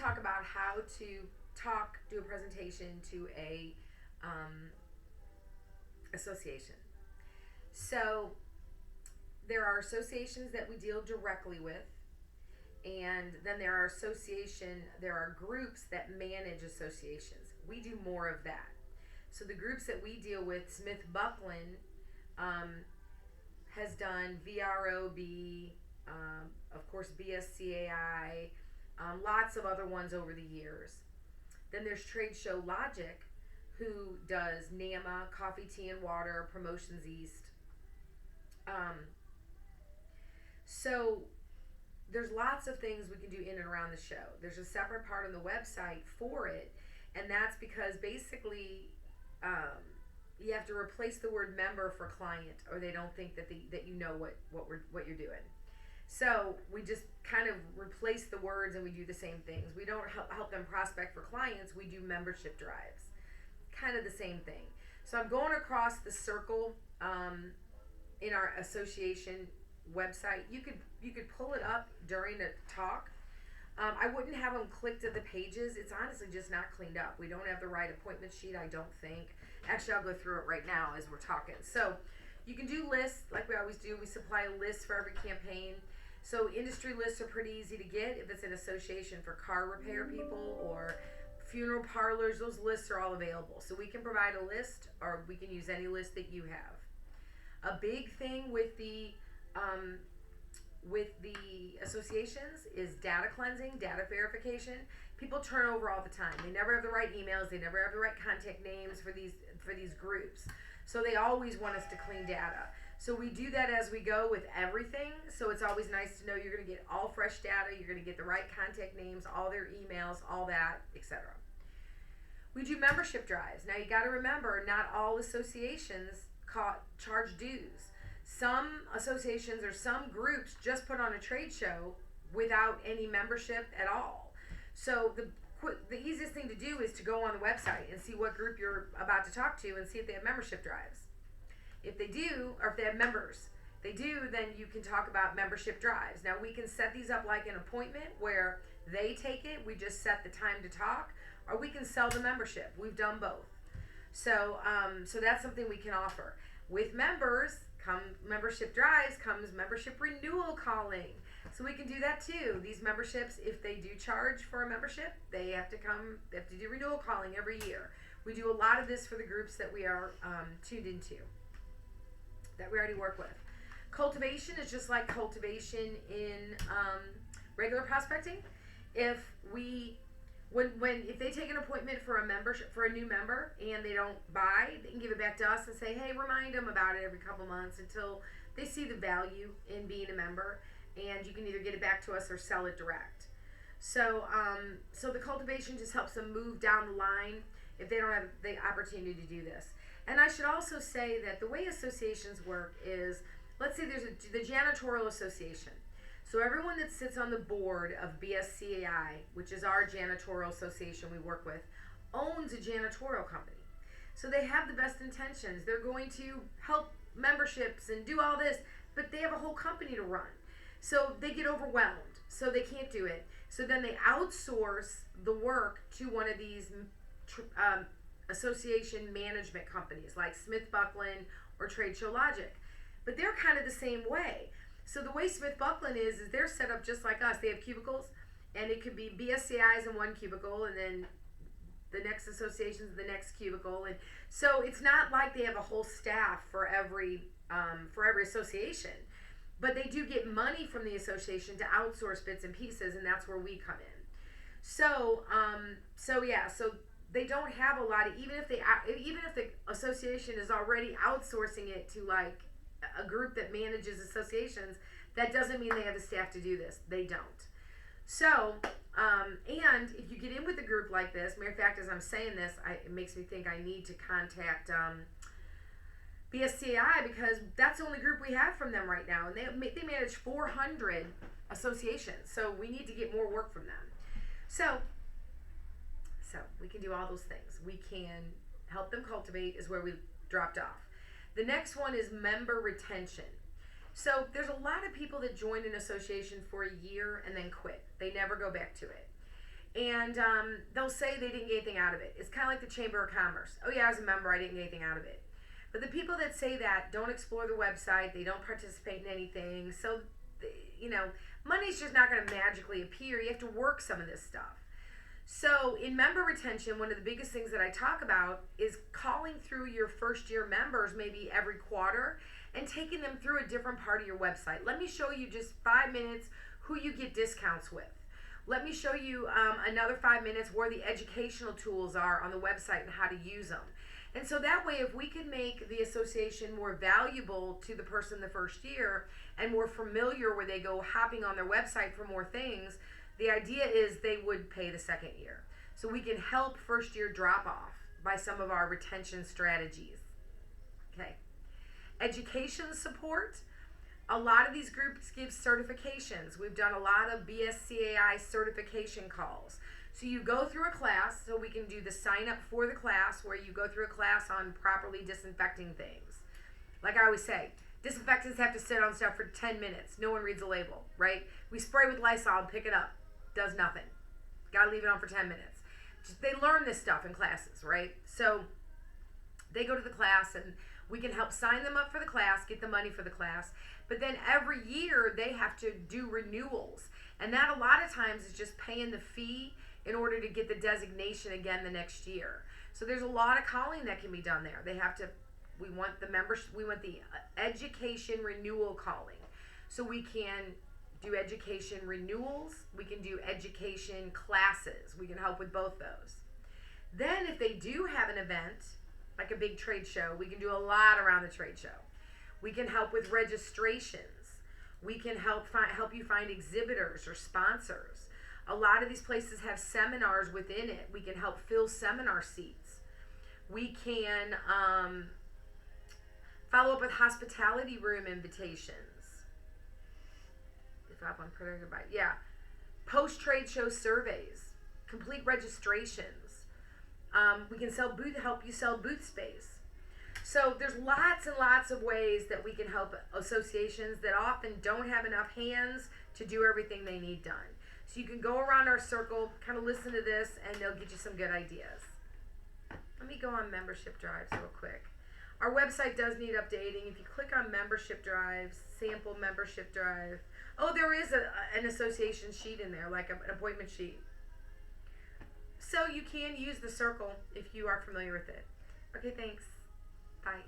talk about how to do a presentation to a association. So there are associations that we deal directly with, and then there are groups that manage associations. We do more of that. So the groups that we deal with, Smith Buckland um, has done VROB, of course BSCAI, lots of other ones over the years. Then there's Trade Show Logic, who does NAMA, Coffee, Tea, and Water, Promotions East. Um, so there's lots of things we can do in and around the show. There's a separate part on the website for it, and that's because basically you have to replace the word member for client, or they don't think that you know what you're doing. So we just kind of replace the words and we do the same things. We don't help them prospect for clients. We do membership drives, kind of the same thing. So I'm going across the circle in our association website. You could pull it up during the talk. I wouldn't have them clicked at the pages. It's honestly just not cleaned up. We don't have the right appointment sheet, I don't think. Actually, I'll go through it right now as we're talking. So you can do lists like we always do. We supply a list for every campaign. So industry lists are pretty easy to get if it's an association for car repair people or funeral parlors. Those lists are all available. So we can provide a list, or we can use any list that you have. A big thing with the associations is data cleansing, data verification. People turn over all the time. They never have the right emails. They never have the right contact names for these groups. So they always want us to clean data. So we do that as we go with everything. So it's always nice to know you're going to get all fresh data. You're going to get the right contact names, all their emails, all that, etc. We do membership drives. Now you got to remember, not all associations charge dues. Some associations or some groups just put on a trade show without any membership at all. So the easiest thing to do is to go on the website and see what group you're about to talk to and see if they have membership drives. If they do, or if they have members, they do, then you can talk about membership drives. Now we can set these up like an appointment where they take it, we just set the time to talk, or we can sell the membership. We've done both. So that's something we can offer. With members, membership drives comes membership renewal calling. So we can do that too. These memberships, if they do charge for a membership, they have to do renewal calling every year. We do a lot of this for the groups that we are tuned into, that we already work with. Cultivation is just like cultivation in regular prospecting. If they take an appointment for a membership for a new member and they don't buy, they can give it back to us and say, hey, remind them about it every couple months until they see the value in being a member, and you can either get it back to us or sell it direct. So the cultivation just helps them move down the line if they don't have the opportunity to do this. And I should also say that the way associations work is, let's say there's the janitorial association. So everyone that sits on the board of BSCAI, which is our janitorial association we work with, owns a janitorial company. So they have the best intentions. They're going to help memberships and do all this, but they have a whole company to run. So they get overwhelmed. So they can't do it. So then they outsource the work to one of these association management companies like Smith Buckland or Trade Show Logic. But they're kind of the same way. So the way Smith Buckland is they're set up just like us. They have cubicles, and it could be BSCIs in one cubicle, and then the next association's in the next cubicle. And so it's not like they have a whole staff for every association. But they do get money from the association to outsource bits and pieces, and that's where we come in. So they don't have a lot of, even if the association is already outsourcing it to like a group that manages associations, that doesn't mean they have the staff to do this. They don't. So, and if you get in with a group like this, matter of fact, as I'm saying this, it makes me think I need to contact BSCI, because that's the only group we have from them right now, and they manage 400 associations. So we need to get more work from them. So we can do all those things. We can help them cultivate, is where we dropped off. The next one is member retention. So there's a lot of people that join an association for a year and then quit. They never go back to it. And they'll say they didn't get anything out of it. It's kind of like the Chamber of Commerce. Oh yeah, as a member, I didn't get anything out of it. But the people that say that don't explore the website. They don't participate in anything. So, you know, money's just not going to magically appear. You have to work some of this stuff. So in member retention, one of the biggest things that I talk about is calling through your first year members maybe every quarter and taking them through a different part of your website. Let me show you just 5 minutes who you get discounts with. Let me show you another 5 minutes where the educational tools are on the website and how to use them. And so that way, if we could make the association more valuable to the person the first year and more familiar where they go hopping on their website for more things, the idea is they would pay the second year. So we can help first year drop off by some of our retention strategies. Okay. Education support. A lot of these groups give certifications. We've done a lot of BSCAI certification calls. So you go through a class, so we can do the sign up for the class where you go through a class on properly disinfecting things. Like I always say, disinfectants have to sit on stuff for 10 minutes. No one reads the label, right? We spray with Lysol and pick it up. Does nothing. Gotta leave it on for 10 minutes. They learn this stuff in classes, right? So they go to the class and we can help sign them up for the class, get the money for the class. But then every year they have to do renewals. And that a lot of times is just paying the fee in order to get the designation again the next year. So there's a lot of calling that can be done there. We want the education renewal calling. So we can do education renewals, we can do education classes. We can help with both those. Then if they do have an event, like a big trade show, we can do a lot around the trade show. We can help with registrations. We can help you find exhibitors or sponsors. A lot of these places have seminars within it. We can help fill seminar seats. We can follow up with hospitality room invitations. Post trade show surveys, complete registrations. We can help you sell booth space. So there's lots and lots of ways that we can help associations that often don't have enough hands to do everything they need done. So you can go around our circle, kind of listen to this, and they'll get you some good ideas. Let me go on membership drives real quick. Our website does need updating. If you click on membership drives, sample membership drive. Oh, there is an association sheet in there, like an appointment sheet. So you can use the circle if you are familiar with it. Okay, thanks. Bye.